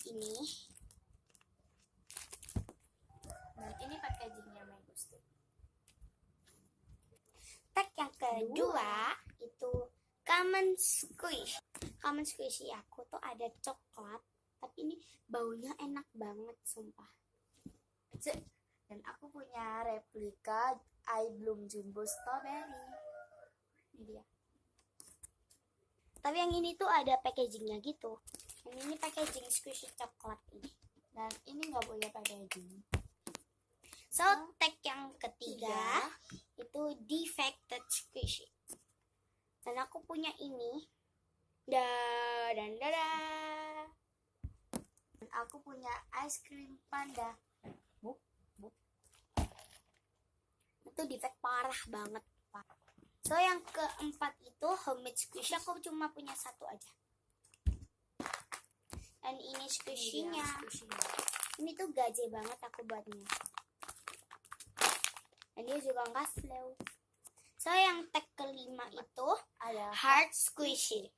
ini. Dan ini packagingnya Mango Stick. Tag yang kedua itu Common Squish. Common Squishy aku tuh ada coklat, tapi ini baunya enak banget sumpah. Dan aku punya replika I Bloom Jumbo Strawberry. Ini dia. Tapi yang ini tuh ada packagingnya gitu. Yang ini packaging squishy coklat ini. Dan ini nggak punya packaging. So, tag yang ketiga itu Defected Squishy. Dan aku punya ini. Dan Aku punya ice cream panda. itu defect parah banget. So, yang keempat itu Homemade Squishy. Aku cuma punya satu aja. Dan ini squishy-nya. Ini tuh gaje banget aku buatnya. Dan dia juga nggak slow. So, yang tag kelima itu Ada Heart Squishy.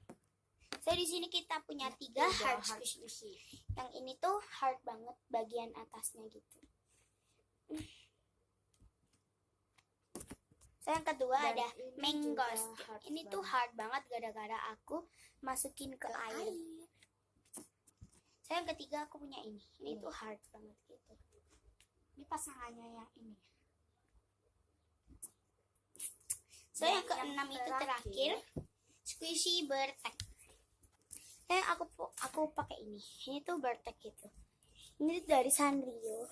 So, di sini kita punya tiga heart squishy. Yang ini tuh hard banget bagian atasnya gitu. So, yang kedua Dan ada ini Mango juga Stick. hard Ini tuh hard banget gara-gara aku masukin ke air. So, yang ketiga aku punya ini. Ini tuh hard banget gitu. Ini pasangannya yang ini. So, Dan yang keenam yang itu terakhir, terakhir Squishy Bertek. Aku pakai ini. Ini tuh Bertek gitu. Ini dari Sanrio.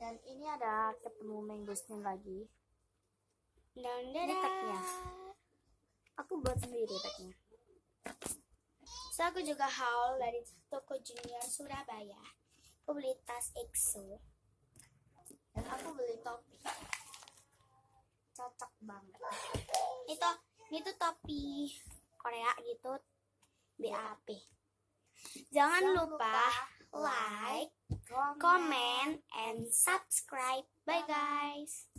Dan ini ada ketemu Mangosnya lagi. Dan Ini tagnya. Aku buat sendiri tagnya. So, aku juga haul dari toko Junior Surabaya. Aku beli tas EXO. Dan aku beli topi. Cocok banget. Ini tuh topi Korea gitu, BAP. Jangan lupa like, comment, and subscribe. Bye guys.